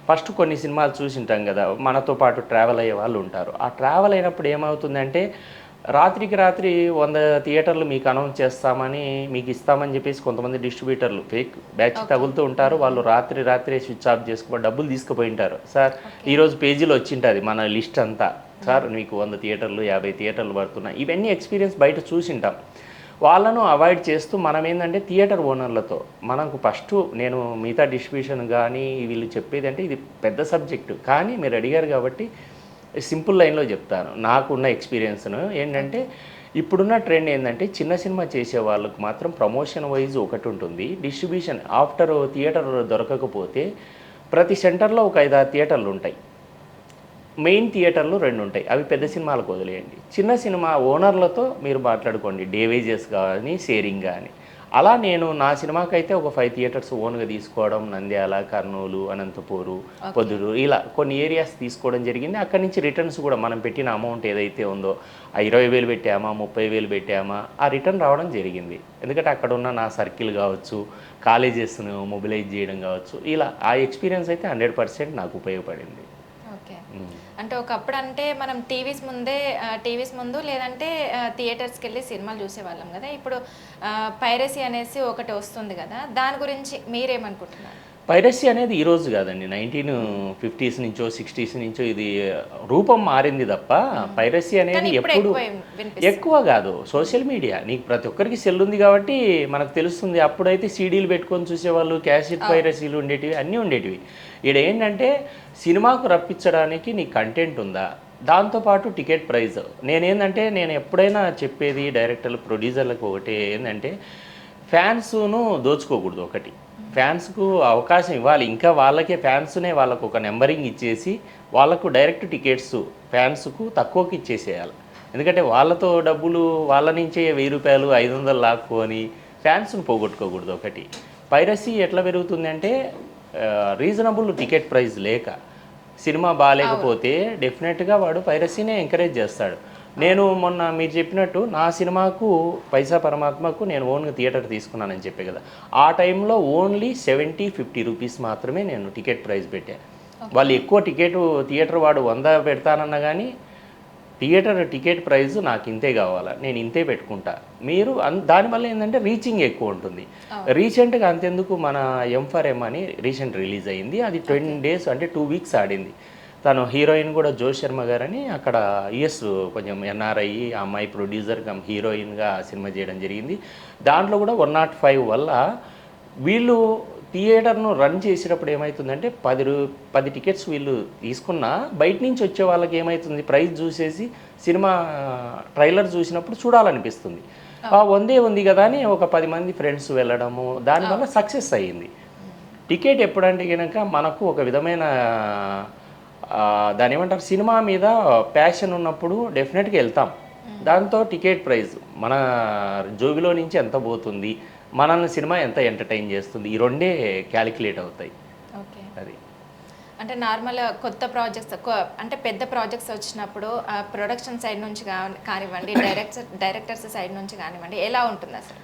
B: ఫస్ట్ కొన్ని సినిమాలు చూసింటాం కదా, మనతో పాటు ట్రావెల్ అయ్యే వాళ్ళు ఉంటారు. ఆ ట్రావెల్ అయినప్పుడు ఏమవుతుందంటే రాత్రికి రాత్రి 100 థియేటర్లు మీకు అనౌన్స్ చేస్తామని మీకు ఇస్తామని చెప్పేసి కొంతమంది డిస్ట్రిబ్యూటర్లు ఫేక్ బ్యాచ్ తగులుతూ ఉంటారు. వాళ్ళు రాత్రే స్విచ్ ఆఫ్ చేసుకుని డబ్బులు తీసుకుపోయి ఉంటారు. సార్ ఈరోజు పేజీలో వచ్చింటుంది మన లిస్ట్ అంతా, సార్ మీకు 100 థియేటర్లు 50 థియేటర్లు పడుతున్నాయి. ఇవన్నీ ఎక్స్పీరియన్స్ బయట చూసింటాం. వాళ్ళను అవాయిడ్ చేస్తూ మనం ఏంటంటే థియేటర్ ఓనర్లతో మనకు ఫస్ట్ నేను మిగతా డిస్ట్రిబ్యూషన్ కానీ వీళ్ళు చెప్పేది అంటే ఇది పెద్ద సబ్జెక్టు, కానీ మీరు అడిగారు కాబట్టి సింపుల్ లైన్లో చెప్తాను. నాకున్న ఎక్స్పీరియన్స్ను ఏంటంటే ఇప్పుడున్న ట్రెండ్ ఏంటంటే చిన్న సినిమా చేసే వాళ్ళకు మాత్రం ప్రమోషన్ వైజ్ ఒకటి ఉంటుంది, డిస్ట్రిబ్యూషన్ ఆఫ్టర్ థియేటర్ దొరకకపోతే ప్రతి సెంటర్లో ఒక 5-6 థియేటర్లు ఉంటాయి. మెయిన్ థియేటర్లు 2 ఉంటాయి, అవి పెద్ద సినిమాలకు వదిలేయండి. చిన్న సినిమా ఓనర్లతో మీరు మాట్లాడుకోండి, డేవేజెస్ కానీ షేరింగ్ కానీ. అలా నేను నా సినిమాకైతే ఒక 5 థియేటర్స్ ఓన్గా తీసుకోవడం, నంద్యాల, కర్నూలు, అనంతపూరు, పొద్దుటూరు ఇలా కొన్ని ఏరియాస్ తీసుకోవడం జరిగింది. అక్కడి నుంచి రిటర్న్స్ కూడా మనం పెట్టిన అమౌంట్ ఏదైతే ఉందో ఆ 20,000 పెట్టామా 30,000 పెట్టామా ఆ రిటర్న్ రావడం జరిగింది. ఎందుకంటే అక్కడ ఉన్న నా సర్కిల్ కావచ్చు, కాలేజెస్ను మొబిలైజ్ చేయడం కావచ్చు, ఇలా ఆ ఎక్స్పీరియన్స్ అయితే 100% నాకు ఉపయోగపడింది.
A: ఓకే. అంటే ఒకప్పుడు అంటే మనం టీవీస్ ముందు లేదంటే థియేటర్స్కి వెళ్ళి సినిమాలు చూసేవాళ్ళం కదా. ఇప్పుడు పైరసీ అనేసి ఒకటి వస్తుంది కదా, దాని గురించి మీరేమనుకుంటున్నారు?
B: పైరసీ అనేది ఈరోజు కాదండి, 1950s నుంచో 60s నుంచో ఇది రూపం మారింది తప్ప పైరసీ అనేది ఎప్పుడు ఎక్కువ కాదు. సోషల్ మీడియా నీకు ప్రతి ఒక్కరికి సెల్ ఉంది కాబట్టి మనకు తెలుస్తుంది. అప్పుడైతే సీడీలు పెట్టుకొని చూసేవాళ్ళు, క్యాసెట్ పైరసీలు ఉండేటివి, అన్నీ ఉండేటివి. ఇక్కడ ఏంటంటే సినిమాకు రప్పించడానికి నీ కంటెంట్ ఉందా, దాంతోపాటు టికెట్ ప్రైస్. నేను ఎప్పుడైనా చెప్పేది డైరెక్టర్లు ప్రొడ్యూసర్లకు ఒకటి ఏంటంటే ఫ్యాన్స్ను దోచుకోకూడదు. ఒకటి ఫ్యాన్స్కు అవకాశం ఇవ్వాలి, ఇంకా వాళ్ళకే ఫ్యాన్స్నే వాళ్ళకు ఒక నెంబరింగ్ ఇచ్చేసి వాళ్ళకు డైరెక్ట్ టికెట్స్ ఫ్యాన్స్కు తక్కువకి ఇచ్చేసేయాలి. ఎందుకంటే వాళ్ళతో డబ్బులు వాళ్ళ నుంచే 1000 రూపాయలు 500 లాక్కొని ఫ్యాన్స్ను పోగొట్టుకోకూడదు. ఒకటి పైరసీ ఎట్లా పెరుగుతుందంటే రీజనబుల్ టికెట్ ప్రైస్ లేక, సినిమా బాగాలేకపోతే డెఫినెట్గా వాడు పైరసీనే ఎంకరేజ్ చేస్తాడు. నేను మొన్న మీరు చెప్పినట్టు నా సినిమాకు పైసా పరమాత్మకు నేను ఓన్గా థియేటర్ తీసుకున్నానని చెప్పే కదా, ఆ టైంలో ఓన్లీ 70-50 రూపీస్ మాత్రమే నేను టికెట్ ప్రైస్ పెట్టాను. వాళ్ళు ఎక్కువ థియేటర్ వాడు 100 పెడతానన్నా కానీ టికెట్ ప్రైస్ నాకు ఇంతే కావాలా, నేను ఇంతే పెట్టుకుంటా. మీరు దానివల్ల ఏంటంటే రీచింగ్ ఎక్కువ ఉంటుంది. రీసెంట్గా అంతెందుకు మన M4M అని రీసెంట్ రిలీజ్ అయింది, అది 10 days అంటే 2 weeks ఆడింది. తను హీరోయిన్ కూడా జోష్ శర్మ గారని అక్కడ యుఎస్ కొంచెం NRI, ఆ అమ్మాయి ప్రొడ్యూసర్ కమ్ హీరోయిన్గా సినిమా చేయడం జరిగింది. దాంట్లో కూడా 105 వల్ల వీళ్ళు థియేటర్ను రన్ చేసేటప్పుడు ఏమవుతుందంటే 10 టికెట్స్ వీళ్ళు తీసుకున్నా బయట నుంచి వచ్చే వాళ్ళకి ఏమవుతుంది, ప్రైస్ చూసేసి సినిమా ట్రైలర్ చూసినప్పుడు చూడాలనిపిస్తుంది. వందే ఉంది కదా అని ఒక 10 మంది ఫ్రెండ్స్ వెళ్ళడము, దానివల్ల సక్సెస్ అయ్యింది. టికెట్ ఎప్పుడంటే కనుక మనకు ఒక విధమైన దాని ఏమంటారు, సినిమా మీద ప్యాషన్ ఉన్నప్పుడు డెఫినెట్గా వెళ్తాం. దాంతో టికెట్ ప్రైస్ మన జోబిలో నుంచి ఎంత పోతుంది, మనల్ని సినిమా ఎంత ఎంటర్టైన్ చేస్తుంది, ఈ రెండే క్యాలిక్యులేట్ అవుతాయి.
A: ఓకే.
B: అది
A: అంటే నార్మల్ కొత్త ప్రాజెక్ట్స్ అంటే పెద్ద ప్రాజెక్ట్స్ వచ్చినప్పుడు ప్రొడక్షన్ సైడ్ నుంచి కానివ్వండి, డైరెక్టర్స్ సైడ్ నుంచి కానివ్వండి, ఎలా ఉంటుంది అసలు?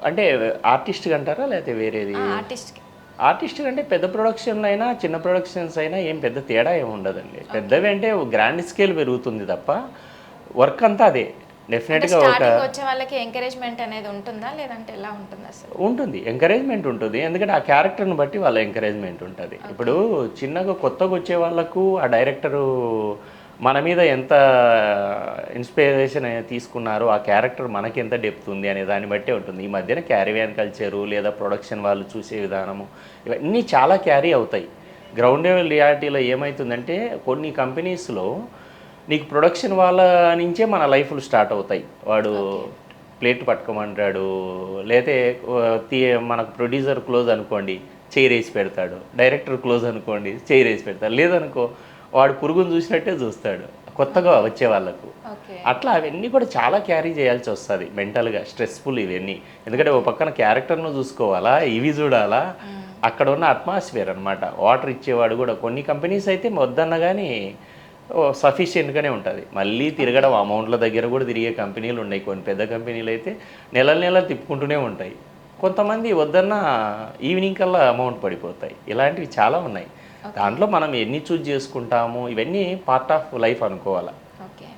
A: అంటే
B: ఆర్టిస్ట్కి అంటారా లేకపోతే వేరేది?
A: ఆర్టిస్ట్కి.
B: ఆర్టిస్ట్ అంటే పెద్ద ప్రొడక్షన్లు అయినా చిన్న ప్రొడక్షన్స్ అయినా ఏం పెద్ద తేడా ఏమి ఉండదండి. పెద్దవి అంటే గ్రాండ్ స్కేల్ పెరుగుతుంది తప్ప వర్క్ అంతా అదే. డెఫినెట్గా
A: వచ్చే వాళ్ళకి ఎంకరేజ్మెంట్ అనేది ఉంటుందా లేదంటే ఎలా ఉంటుంది అసలు?
B: ఉంటుంది, ఎంకరేజ్మెంట్ ఉంటుంది. ఎందుకంటే ఆ క్యారెక్టర్ని బట్టి వాళ్ళ ఎంకరేజ్మెంట్ ఉంటుంది. ఇప్పుడు చిన్నగా కొత్తగా వచ్చే వాళ్ళకు ఆ డైరెక్టరు మన మీద ఎంత ఇన్స్పిరేషన్ తీసుకున్నారో, ఆ క్యారెక్టర్ మనకి ఎంత డెప్త్ ఉంది అనే దాన్ని బట్టే ఉంటుంది. ఈ మధ్యన క్యారీవ్యాన్ కల్చరు లేదా ప్రొడక్షన్ వాళ్ళు చూసే విధానము ఇవన్నీ చాలా క్యారీ అవుతాయి. గ్రౌండ్ లెవెల్ రియాలిటీలో ఏమవుతుందంటే కొన్ని కంపెనీస్లో నీకు ప్రొడక్షన్ వాళ్ళ నుంచే మన లైఫ్లు స్టార్ట్ అవుతాయి. వాడు ప్లేట్ పట్టుకోమంటాడు, లేతే మనకు ప్రొడ్యూసర్ క్లోజ్ అనుకోండి చైర్ వేసి పెడతాడు, డైరెక్టర్ క్లోజ్ అనుకోండి చైర్ వేసి పెడతాడు, లేదనుకో వాడు పురుగును చూసినట్టే చూస్తాడు కొత్తగా వచ్చే వాళ్ళకు. అట్లా అవన్నీ కూడా చాలా క్యారీ చేయాల్సి వస్తుంది మెంటల్గా, స్ట్రెస్ఫుల్ ఇవన్నీ. ఎందుకంటే ఓ పక్కన క్యారెక్టర్ను చూసుకోవాలా, ఇవి చూడాలా, అక్కడ ఉన్న అట్మాస్ఫియర్ అనమాట. వాటర్ ఇచ్చేవాడు కూడా కొన్ని కంపెనీస్ అయితే వద్దన్నా కానీ సఫిషియెంట్గానే ఉంటుంది. మళ్ళీ తిరగడం అమౌంట్ల దగ్గర కూడా తిరిగే కంపెనీలు ఉన్నాయి. కొన్ని పెద్ద కంపెనీలు అయితే నెలలు తిప్పుకుంటూనే ఉంటాయి. కొంతమంది వద్దన్న ఈవినింగ్ కల్లా అమౌంట్ పడిపోతాయి. ఇలాంటివి చాలా ఉన్నాయి. దాంట్లో మనం ఎన్ని చూజ్ చేసుకుంటాము ఇవన్నీ పార్ట్ ఆఫ్ లైఫ్ అనుకోవాలి.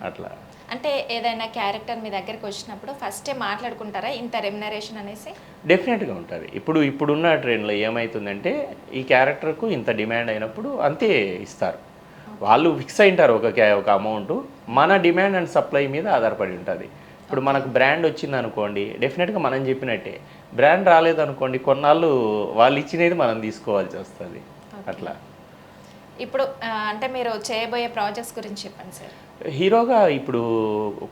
B: అట్లా
A: అంటే ఏదైనా క్యారెక్టర్ మీ దగ్గరికి వచ్చినప్పుడు ఫస్టే మాట్లాడుకుంటారా ఇంత రెమ్యునరేషన్ అనేసి?
B: డెఫినెట్గా ఉంటుంది. ఇప్పుడున్న ట్రెండ్లో ఏమవుతుందంటే ఈ క్యారెక్టర్కు ఇంత డిమాండ్ అయినప్పుడు అంతే ఇస్తారు. వాళ్ళు ఫిక్స్ అయింటారు ఒక అమౌంట్. మన డిమాండ్ అండ్ సప్లై మీద ఆధారపడి ఉంటుంది. ఇప్పుడు మనకు బ్రాండ్ వచ్చింది అనుకోండి, డెఫినెట్గా మనం చెప్పినట్టే. బ్రాండ్ రాలేదు అనుకోండి, కొన్నాళ్ళు వాళ్ళు ఇచ్చినది మనం తీసుకోవాల్సి వస్తుంది. అట్లా
A: ఇప్పుడు అంటే మీరు చేయబోయే ప్రాజెక్ట్స్ గురించి చెప్పండి సార్.
B: హీరోగా ఇప్పుడు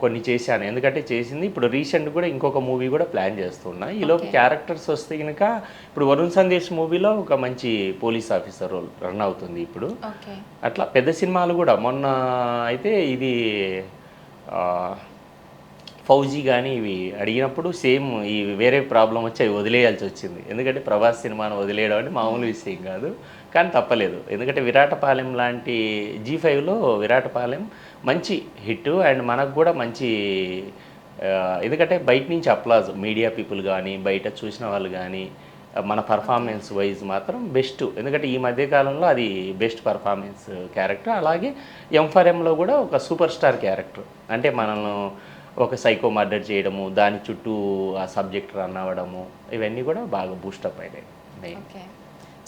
B: కొన్ని చేశాను, ఎందుకంటే చేసింది ఇప్పుడు రీసెంట్ కూడా ఇంకొక మూవీ కూడా ప్లాన్ చేస్తున్నా. ఈలోపు క్యారెక్టర్స్ వస్తే కనుక ఇప్పుడు వరుణ్ సందేశ్ మూవీలో ఒక మంచి పోలీస్ ఆఫీసర్ రోల్ రన్ అవుతుంది ఇప్పుడు. అట్లా పెద్ద సినిమాలు కూడా మొన్న అయితే ఇది ఫౌజీ కానీ ఇవి అడిగినప్పుడు సేమ్ ఈ వేరే ప్రాబ్లం వచ్చి అవి వదిలేయాల్సి వచ్చింది. ఎందుకంటే ప్రభాస్ సినిమాను వదిలేయడం అంటే మామూలు విషయం కాదు, కానీ తప్పలేదు. ఎందుకంటే విరాటపాలెం లాంటి G5లో విరాటపాలెం మంచి హిట్ అండ్ మనకు కూడా మంచి ఎందుకంటే బయట నుంచి అప్లాజ్ మీడియా పీపుల్ కానీ బయట చూసిన వాళ్ళు కానీ మన పర్ఫార్మెన్స్ వైజ్ మాత్రం బెస్ట్. ఎందుకంటే ఈ మధ్యకాలంలో అది బెస్ట్ పర్ఫార్మెన్స్ క్యారెక్టర్. అలాగే M4Mలో కూడా ఒక సూపర్ స్టార్ క్యారెక్టర్. అంటే మనల్ని ఒక సైకో మర్డర్ చేయడము, దాని చుట్టూ ఆ సబ్జెక్ట్ రన్ అవ్వడము, ఇవన్నీ కూడా బాగా బూస్టప్ అయినాయి.
A: ఓకే,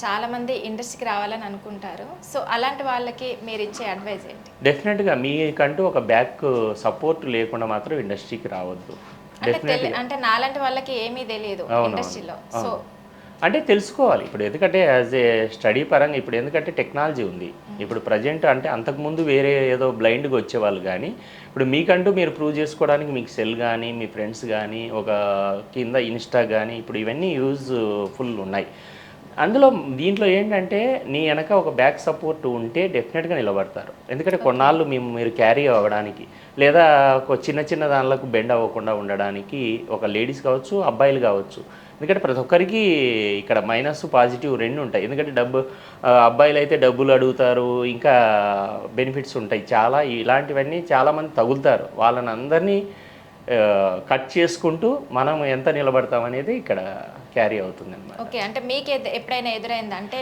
A: చాలామంది ఇండస్ట్రీకి రావాలని అనుకుంటారు. సో అలాంటి వాళ్ళకి మీరు ఇచ్చే అడ్వైజ్ ఏంటి?
B: డెఫినెట్గా మీకంటూ ఒక బ్యాక్ సపోర్ట్ లేకుండా మాత్రం ఇండస్ట్రీకి రావద్దు.
A: అంటే నాలాంటి వాళ్ళకి ఏమీ తెలియదు ఇండస్ట్రీలో. సో
B: అంటే తెలుసుకోవాలి ఇప్పుడు, ఎందుకంటే యాజ్ ఏ స్టడీ పరంగా ఇప్పుడు ఎందుకంటే టెక్నాలజీ ఉంది ఇప్పుడు ప్రజెంట్. అంటే అంతకుముందు వేరే ఏదో బ్లైండ్గా వచ్చేవాళ్ళు, కానీ ఇప్పుడు మీకంటూ మీరు ప్రూవ్ చేసుకోవడానికి మీకు సెల్ కానీ మీ ఫ్రెండ్స్ కానీ ఒక కింద ఇన్స్టా కానీ ఇప్పుడు ఇవన్నీ యూజ్ఫుల్ ఉన్నాయి. అందులో దీంట్లో ఏంటంటే నీ వెనక ఒక బ్యాక్ సపోర్ట్ ఉంటే డెఫినెట్గా నిలబడతారు. ఎందుకంటే కొన్నాళ్ళు మీరు క్యారీ అవ్వడానికి లేదా ఒక చిన్న చిన్న దానిలకు బెండ్ అవ్వకుండా ఉండడానికి ఒక లేడీస్ కావచ్చు అబ్బాయిలు కావచ్చు. ఎందుకంటే ప్రతి ఒక్కరికి ఇక్కడ మైనస్ పాజిటివ్ రెండు ఉంటాయి. ఎందుకంటే అబ్బాయిలు అయితే డబ్బులు అడుగుతారు, ఇంకా బెనిఫిట్స్ ఉంటాయి చాలా. ఇలాంటివన్నీ చాలామంది తగులుతారు. వాళ్ళని అందరినీ కట్ చేసుకుంటూ మనం ఎంత నిలబడతాం అనేది ఇక్కడ క్యారీ అవుతుంది అన్నమాట.
A: ఓకే, అంటే మీకు ఎప్పుడైనా ఎదురైంది అంటే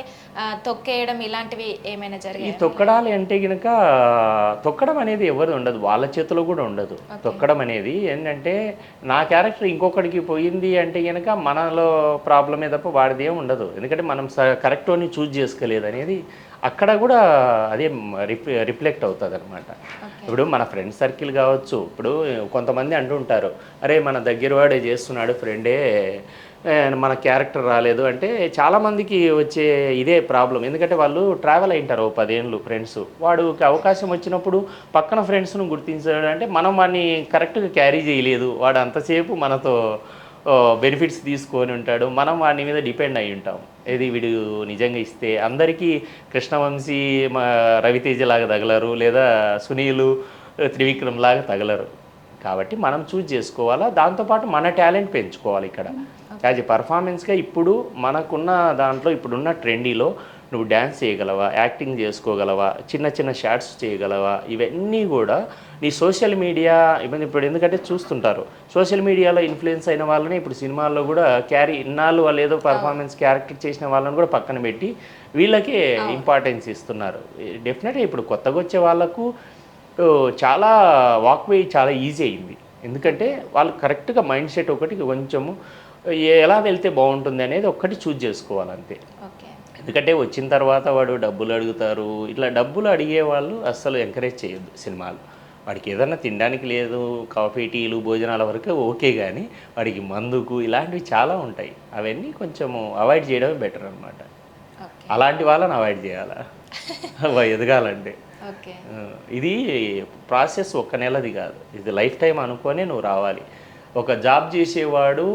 A: తొక్కేయడం ఇలాంటివి ఏమైనా జరిగాయి?
B: ఈ తొక్కడాలి అంటే కనుక తొక్కడం అనేది ఎవరు ఉండదు, వాళ్ళ చేతిలో కూడా ఉండదు. తొక్కడం అనేది ఏంటంటే నా క్యారెక్టర్ ఇంకొకటికి పోయింది అంటే కనుక మనలో ప్రాబ్లమే తప్ప వాడిది ఏం ఉండదు. ఎందుకంటే మనం కరెక్ట్ అని చూజ్ చేసుకోలేదు అనేది అక్కడ కూడా అదే రిఫ్లెక్ట్ అవుతుంది అనమాట. ఇప్పుడు మన ఫ్రెండ్ సర్కిల్ కావచ్చు, ఇప్పుడు కొంతమంది అంటుంటారు అరే మన దగ్గర వాడే చేస్తున్నాడు ఫ్రెండే మన క్యారెక్టర్ రాలేదు అంటే చాలామందికి వచ్చే ఇదే ప్రాబ్లం. ఎందుకంటే వాళ్ళు ట్రావెల్ అయింటారు 10 ఏళ్ళు ఫ్రెండ్స్, వాడికి అవకాశం వచ్చినప్పుడు పక్కన ఫ్రెండ్స్ను గుర్తించడం అంటే మనం వాడిని కరెక్ట్గా క్యారీ చేయలేదు, వాడు అంతసేపు మనతో బెనిఫిట్స్ తీసుకొని ఉంటాడు, మనం వాడి మీద డిపెండ్ అయి ఉంటాం. ఇది వీడు నిజంగా ఇస్తే అందరికీ కృష్ణవంశీ రవితేజ లాగా తగలరు, లేదా సునీలు త్రివిక్రమ్ లాగా తగలరు. కాబట్టి మనం చూజ్ చేసుకోవాలా, దాంతోపాటు మన టాలెంట్ పెంచుకోవాలి. ఇక్కడ యాజ్ ఎ పర్ఫార్మెన్స్గా ఇప్పుడు మనకున్న దాంట్లో ఇప్పుడున్న ట్రెండీలో నువ్వు డ్యాన్స్ చేయగలవా, యాక్టింగ్ చేసుకోగలవా, చిన్న చిన్న షార్ట్స్ చేయగలవా, ఇవన్నీ కూడా నీ సోషల్ మీడియా ఇప్పుడు ఎందుకంటే చూస్తుంటారు సోషల్ మీడియాలో ఇన్ఫ్లుయెన్స్ అయిన వాళ్ళని ఇప్పుడు సినిమాల్లో కూడా ఇన్నాళ్ళు వాళ్ళు ఏదో పర్ఫార్మెన్స్ క్యారెక్టర్ చేసిన వాళ్ళని కూడా పక్కన పెట్టి వీళ్ళకే ఇంపార్టెన్స్ ఇస్తున్నారు. డెఫినెట్గా ఇప్పుడు కొత్తగా వచ్చే వాళ్ళకు చాలా వాక్వే చాలా ఈజీ అయింది. ఎందుకంటే వాళ్ళు కరెక్ట్గా మైండ్ సెట్ ఒకటి కొంచెము ఎలా వెళ్తే బాగుంటుంది అనేది ఒక్కటి చూజ్ చేసుకోవాలంతే. ఎందుకంటే వచ్చిన తర్వాత వాడు డబ్బులు అడుగుతారు, ఇట్లా డబ్బులు అడిగే వాళ్ళు అస్సలు ఎంకరేజ్ చేయొద్దు సినిమాలు. వాడికి ఏదన్నా తినడానికి లేదు, కాఫీ టీలు భోజనాల వరకు ఓకే, కానీ వాడికి మందుకు ఇలాంటివి చాలా ఉంటాయి. అవన్నీ కొంచెము అవాయిడ్ చేయడమే బెటర్ అనమాట. అలాంటి వాళ్ళని అవాయిడ్ చేయాలా ఎదగాలంటే. ఇది ప్రాసెస్ ఒక్క నెలది కాదు, ఇది లైఫ్ టైం అనుకొని నువ్వు రావాలి. ఒక జాబ్ చేసేవాడు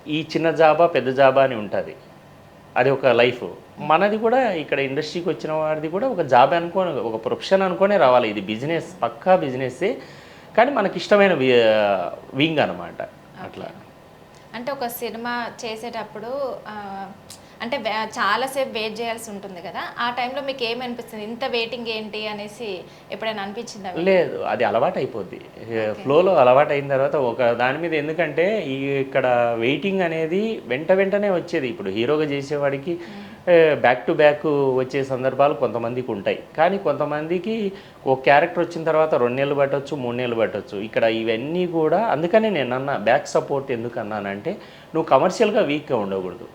B: ఈ చిన్న జాబా పెద్ద జాబా అని ఉంటుంది, అది ఒక లైఫ్. మనది కూడా ఇక్కడ ఇండస్ట్రీకి వచ్చిన వాడిది కూడా ఒక జాబ్ అనుకొని ఒక ప్రొఫెషన్ అనుకునే రావాలి. ఇది బిజినెస్, పక్కా బిజినెస్సే, కానీ మనకి ఇష్టమైన వింగ్ అనమాట. అట్లా
A: అంటే ఒక సినిమా చేసేటప్పుడు అంటే చాలాసేపు వెయిట్ చేయాల్సి ఉంటుంది కదా, ఆ టైంలో మీకు ఏమనిపిస్తుంది, ఇంత వెయిటింగ్ ఏంటి అనేసి ఎప్పుడైనా అనిపించిందా?
B: లేదు, అది అలవాటు అయిపోద్ది. ఫ్లోలో అలవాటు అయిన తర్వాత ఒక దాని మీద, ఎందుకంటే ఇక్కడ వెయిటింగ్ అనేది వెంటనే వచ్చేది. ఇప్పుడు హీరోగా చేసేవాడికి బ్యాక్ టు బ్యాక్ వచ్చే సందర్భాలు కొంతమందికి ఉంటాయి, కానీ కొంతమందికి ఒక క్యారెక్టర్ వచ్చిన తర్వాత 2 నెలలు పట్టవచ్చు, 3 నెలలు పట్టవచ్చు. ఇక్కడ ఇవన్నీ కూడా అందుకనే నేను అన్నా బ్యాక్ సపోర్ట్ ఎందుకు అన్నానంటే నువ్వు కమర్షియల్గా వీక్గా ఉండకూడదు.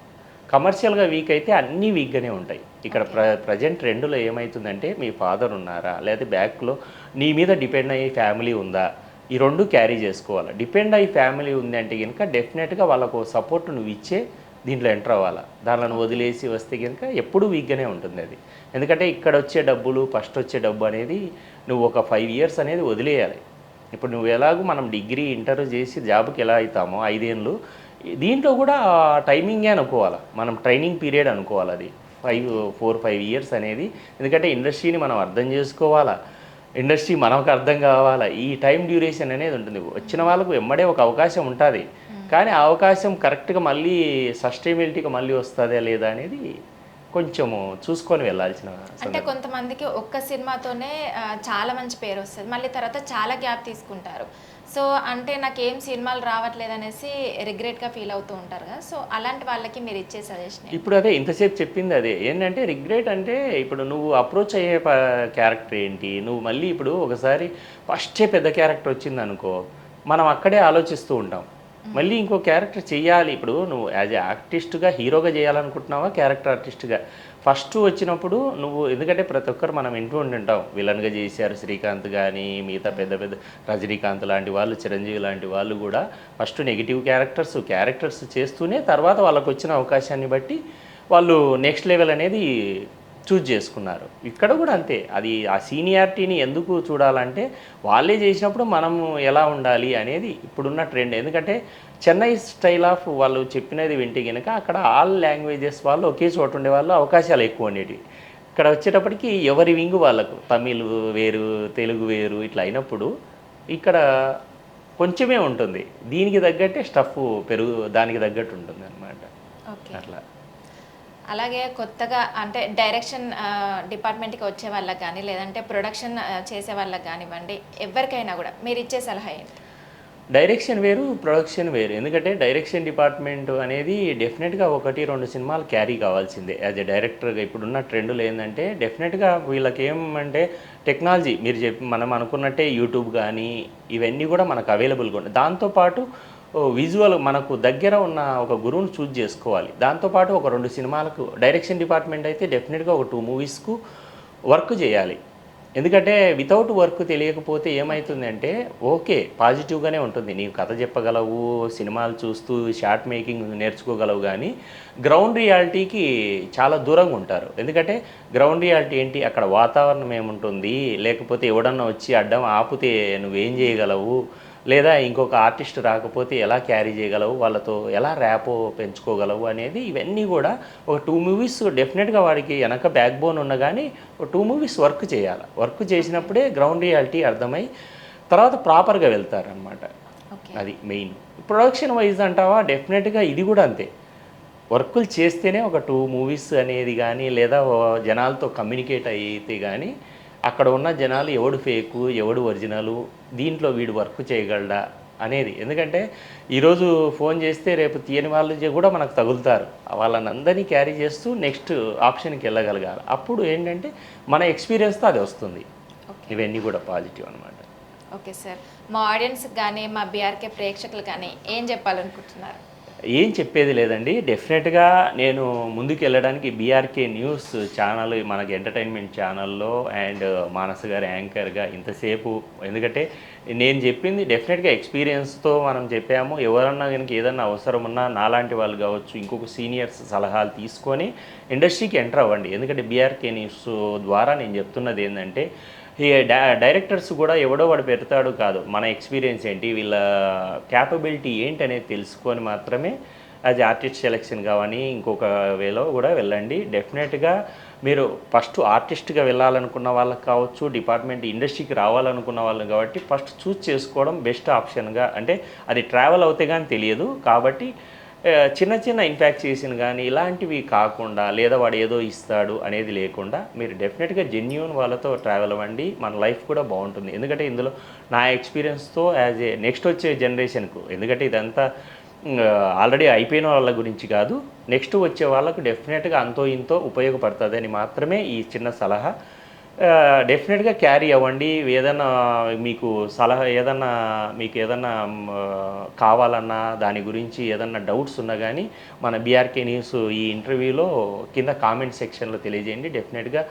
B: కమర్షియల్గా వీక్ అయితే అన్నీ వీక్గానే ఉంటాయి. ఇక్కడ ప్రజెంట్ ట్రెండ్లో ఏమవుతుందంటే మీ ఫాదర్ ఉన్నారా, లేదా బ్యాక్లో నీ మీద డిపెండ్ అయ్యే ఫ్యామిలీ ఉందా, ఈ 2 క్యారీ చేసుకోవాలి. డిపెండ్ అయ్యి ఫ్యామిలీ ఉంది అంటే గనుక డెఫినెట్‌గా వాళ్ళకు సపోర్ట్ నువ్వు ఇచ్చే దీంట్లో ఎంటర్ అవ్వాలా. దానిలను వదిలేసి వస్తే గనుక ఎప్పుడూ వీక్‌గానే ఉంటుంది అది. ఎందుకంటే ఇక్కడొచ్చే డబ్బులు, ఫస్ట్ వచ్చే డబ్బు అనేది నువ్వు ఒక 5 ఇయర్స్ అనేది వదిలేయాలి. ఇప్పుడు నువ్వు ఎలాగో మనం డిగ్రీ, ఇంటర్ చేసి జాబ్‌కి ఎలా అయితామో 5 ఏళ్ళు, దీంట్లో కూడా టైమింగే అనుకోవాలా. మనం ట్రైనింగ్ పీరియడ్ అనుకోవాలది. 4, 5 ఇయర్స్ అనేది. ఎందుకంటే ఇండస్ట్రీని మనం అర్థం చేసుకోవాలా. ఇండస్ట్రీ మనకు అర్థం కావాలా. ఈ టైం డ్యూరేషన్ అనేది ఉంటుంది. వచ్చిన వాళ్ళకు వెంబడే ఒక అవకాశం ఉంటుంది. కానీ ఆ అవకాశం కరెక్ట్‌గా మళ్ళీ సస్టైనబిలిటీగా మళ్ళీ వస్తుందా లేదా అనేది కొంచెము చూసుకొని వెళ్ళాల్సిన
A: అంటే
B: సందర్భం.
A: కొంతమందికి ఒక్క సినిమాతోనే చాలా మంచి పేరు వస్తుంది, మళ్ళీ తర్వాత చాలా గ్యాప్ తీసుకుంటారు. సో అంటే నాకేం సినిమాలు రావట్లేదు అనేసి రిగ్రెట్గా ఫీల్ అవుతూ ఉంటారు కదా. సో అలాంటి వాళ్ళకి మీరు ఇచ్చే సజెషన్ ఏంటి?
B: ఇప్పుడు అదే ఇంతసేపు చెప్పింది అదే. ఏంటంటే రిగ్రెట్ అంటే ఇప్పుడు నువ్వు అప్రోచ్ అయ్యే క్యారెక్టర్ ఏంటి? నువ్వు మళ్ళీ ఇప్పుడు ఒకసారి ఫస్టే పెద్ద క్యారెక్టర్ వచ్చిందనుకో, మనం అక్కడే ఆలోచిస్తూ ఉంటాం. మళ్ళీ ఇంకో క్యారెక్టర్ చెయ్యాలి. ఇప్పుడు నువ్వు యాజ్ ఏ ఆర్టిస్ట్‌గా హీరోగా చేయాలనుకుంటున్నావా? క్యారెక్టర్ ఆర్టిస్ట్‌గా ఫస్ట్ వచ్చినప్పుడు నువ్వు, ఎందుకంటే ప్రతి ఒక్కరు మనం వింటూ ఉంటుంటాం. విలన్‌గా చేశారు శ్రీకాంత్ గానీ, మిగతా పెద్ద పెద్ద రజనీకాంత్ లాంటి వాళ్ళు, చిరంజీవి లాంటి వాళ్ళు కూడా ఫస్ట్ నెగిటివ్ క్యారెక్టర్స్ చేస్తూనే తర్వాత వాళ్ళకొచ్చిన అవకాశాన్ని బట్టి వాళ్ళు నెక్స్ట్ లెవెల్ అనేది చూజ్ చేసుకున్నారు. ఇక్కడ కూడా అంతే. అది ఆ సీనియారిటీని ఎందుకు చూడాలంటే వాళ్ళే చేసినప్పుడు మనము ఎలా ఉండాలి అనేది ఇప్పుడున్న ట్రెండ్. ఎందుకంటే చెన్నై స్టైల్ ఆఫ్ వాళ్ళు చెప్పినది వింటే గనుక అక్కడ ఆల్ లాంగ్వేజెస్ వాళ్ళు ఒకే చోట ఉండేవాళ్ళు, అవకాశాలు ఎక్కువ ఉండేటివి. ఇక్కడ వచ్చేటప్పటికి ఎవరి వింగు వాళ్ళకు, తమిళ్ వేరు, తెలుగు వేరు ఇట్లా అయినప్పుడు ఇక్కడ కొంచెమే ఉంటుంది. దీనికి తగ్గట్టే స్టఫ్ దానికి తగ్గట్టు ఉంటుంది అనమాట.
A: ఓకే.
B: అట్లా.
A: అలాగే కొత్తగా అంటే డైరెక్షన్ డిపార్ట్మెంట్కి వచ్చే వాళ్ళకి కానీ, లేదంటే ప్రొడక్షన్ చేసే వాళ్ళకి కానివ్వండి, ఎవరికైనా కూడా మీరు ఇచ్చే సలహా ఏంటి?
B: డైరెక్షన్ వేరు, ప్రొడక్షన్ వేరు. ఎందుకంటే డైరెక్షన్ డిపార్ట్మెంట్ అనేది డెఫినెట్‌గా 1, 2 సినిమాలు క్యారీ కావాల్సిందే. యాజ్ ఎ డైరెక్టర్‌గా ఇప్పుడున్న ట్రెండ్‌లో ఏందంటే డెఫినెట్‌గా వీళ్ళకేమంటే టెక్నాలజీ మీరు మనం అనుకున్నట్టే యూట్యూబ్ కానీ ఇవన్నీ కూడా మనకు అవైలబుల్‌గా ఉన్నాయి. దాంతో పాటు విజువల్ మనకు దగ్గర ఉన్న ఒక గురువుని చూజ్ చేసుకోవాలి. దాంతోపాటు ఒక 2 సినిమాలకు డైరెక్షన్ డిపార్ట్మెంట్ అయితే డెఫినెట్‌గా ఒక 2 మూవీస్‌కు వర్క్ చేయాలి. ఎందుకంటే వితౌట్ వర్క్ తెలియకపోతే ఏమవుతుందంటే ఓకే పాజిటివ్గానే ఉంటుంది. నీవు కథ చెప్పగలవు, సినిమాలు చూస్తూ షార్ట్ మేకింగ్ నేర్చుకోగలవు, కానీ గ్రౌండ్ రియాలిటీకి చాలా దూరంగా ఉంటారు. ఎందుకంటే గ్రౌండ్ రియాలిటీ ఏంటి, అక్కడ వాతావరణం ఏముంటుంది, లేకపోతే ఎవడన్నా వచ్చి అడ్డం ఆపితే నువ్వేం చేయగలవు, లేదా ఇంకొక ఆర్టిస్ట్ రాకపోతే ఎలా క్యారీ చేయగలవు, వాళ్ళతో ఎలా ర్యాపో పెంచుకోగలవు అనేది ఇవన్నీ కూడా ఒక 2 మూవీస్ డెఫినెట్గా వాడికి వెనక బ్యాక్ బోన్ ఉన్న కానీ ఒక 2 మూవీస్ వర్క్ చేయాలి. వర్క్ చేసినప్పుడే గ్రౌండ్ రియాలిటీ అర్థమై తర్వాత ప్రాపర్గా వెళ్తారనమాట.
A: ఓకే.
B: అది మెయిన్. ప్రొడక్షన్ వైజ్ అంటావా, డెఫినెట్గా ఇది కూడా అంతే. వర్కులు చేస్తేనే ఒక 2 మూవీస్ అనేది కానీ, లేదా జనాలతో కమ్యూనికేట్ అయితే కానీ అక్కడ ఉన్న జనాలు ఎవడు ఫేకు, ఎవడు ఒరిజినలు, దీంట్లో వీడు వర్క్ చేయగలడా అనేది. ఎందుకంటే ఈరోజు ఫోన్ చేస్తే రేపు తీయని వాళ్ళు కూడా మనకు తగులుతారు. వాళ్ళని అందరినీ క్యారీ చేస్తూ నెక్స్ట్ ఆప్షన్కి వెళ్ళగలగాలి. అప్పుడు ఏంటంటే మన ఎక్స్పీరియన్స్తో అది వస్తుంది. ఇవన్నీ కూడా పాజిటివ్ అనమాట.
A: Okay sir. మా ఆడియన్స్కి కానీ, మా బీఆర్కే ప్రేక్షకులు కానీ ఏం చెప్పాలనుకుంటున్నారు?
B: ఏం చెప్పేది లేదండి. డెఫినెట్గా నేను ముందుకు వెళ్ళడానికి బీఆర్కే న్యూస్ ఛానల్ మనకి ఎంటర్టైన్మెంట్ ఛానల్లో అండ్ మానస గారి యాంకర్గా ఇంతసేపు, ఎందుకంటే నేను చెప్పింది డెఫినెట్గా ఎక్స్పీరియన్స్తో మనం చెప్పాము. ఎవరన్నా కనుక ఏదన్నా అవసరం ఉన్నా నాలాంటి వాళ్ళు కావచ్చు, ఇంకొక సీనియర్స్ సలహాలు తీసుకొని ఇండస్ట్రీకి ఎంటర్ అవ్వండి. ఎందుకంటే బీఆర్కే న్యూస్ ద్వారా నేను చెప్తున్నది ఏంటంటే ఈ డైరెక్టర్స్ కూడా ఎవడో వాడు పెడతాడు కాదు, మన ఎక్స్పీరియన్స్ ఏంటి, వీళ్ళ క్యాపబిలిటీ ఏంటి అనేది తెలుసుకొని మాత్రమే యాజ్ ఆర్టిస్ట్ సెలెక్షన్ కానీ ఇంకొక వేలో కూడా వెళ్ళండి. డెఫినెట్గా మీరు ఫస్ట్ ఆర్టిస్ట్గా వెళ్ళాలనుకున్న వాళ్ళకి కావచ్చు, డిపార్ట్మెంట్ ఇండస్ట్రీకి రావాలనుకున్న వాళ్ళని కాబట్టి ఫస్ట్ చూస్ చేసుకోవడం బెస్ట్ ఆప్షన్గా. అంటే అది ట్రావెల్ అవుతే కానీ తెలియదు కాబట్టి చిన్న చిన్న ఇన్ఫాక్చుయేషన్ కానీ ఇలాంటివి కాకుండా, లేదా వాడు ఏదో ఇస్తాడు అనేది లేకుండా మీరు డెఫినెట్గా జెన్యూన్ వాళ్ళతో ట్రావెల్ అవ్వండి. మన లైఫ్ కూడా బాగుంటుంది. ఎందుకంటే ఇందులో నా ఎక్స్పీరియన్స్తో యాజ్ ఏ నెక్స్ట్ వచ్చే జనరేషన్కు, ఎందుకంటే ఇదంతా ఆల్రెడీ అయిపోయిన వాళ్ళ గురించి కాదు, నెక్స్ట్ వచ్చే వాళ్ళకు డెఫినెట్గా అంతో ఇంతో ఉపయోగపడుతుందని మాత్రమే ఈ చిన్న సలహా. డెఫినెట్గా క్యారీ అవ్వండి. ఏదన్నా మీకు సలహా మీకు ఏదన్నా కావాలన్నా, దాని గురించి ఏదన్నా డౌట్స్ ఉన్నా కానీ మన బీఆర్కే న్యూస్ ఈ ఇంటర్వ్యూలో కింద కామెంట్ సెక్షన్లో తెలియజేయండి. డెఫినెట్గా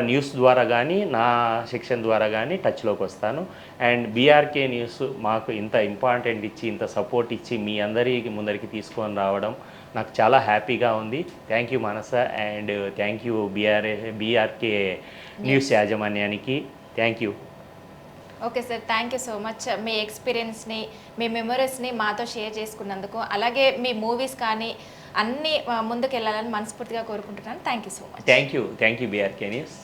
B: న్యూస్ ద్వారా కానీ నా సెక్షన్ ద్వారా కానీ టచ్లోకి వస్తాను. అండ్ బీఆర్కే న్యూస్ మాకు ఇంత ఇంపార్టెంట్ ఇచ్చి ఇంత సపోర్ట్ ఇచ్చి మీ అందరికి ముందరికి తీసుకొని రావడం నాకు చాలా హ్యాపీగా ఉంది. Thank you Manasa, and thank you BRK news యాజమాన్యానికి thank you.
A: Okay sir, thank you so much. మీ ఎక్స్పీరియన్స్ని, మీ మెమరీస్ని మాతో షేర్ చేసుకున్నందుకు, అలాగే మీ మూవీస్ కానీ అన్నీ ముందుకు వెళ్ళాలని మనస్ఫూర్తిగా కోరుకుంటున్నాను. Thank you so much.
B: Thank you BRK news.